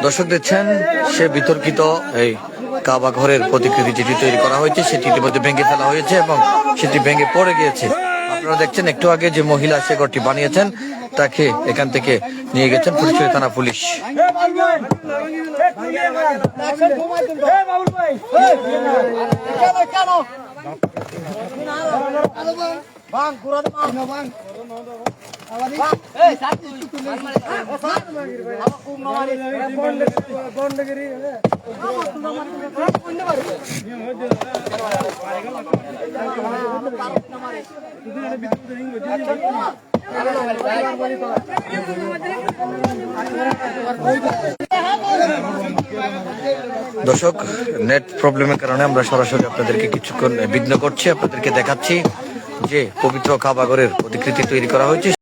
দর্শক দেখছেন সে বিতর্কিত এই কাবা ঘরের প্রতিকৃতি যেটি তৈরি করা হয়েছে সেটি ইতিমধ্যে ভেঙে ফেলা হয়েছে এবং সেটি ভেঙে পড়ে গিয়েছে। আপনারা দেখছেন একটু আগে যে মহিলা সে ঘরটি বানিয়েছেন তাকে এখান থেকে নিয়ে গেছেন ফুলছড়ি থানা পুলিশ। দর্শক, নেট প্রবলেমের কারণে আমরা সরাসরি আপনাদেরকে কিছুক্ষণ বিঘ্ন করছি, আপনাদেরকে দেখাচ্ছি যে পবিত্র কাবা ঘরের প্রতিকৃতি তৈরি করা হয়েছে।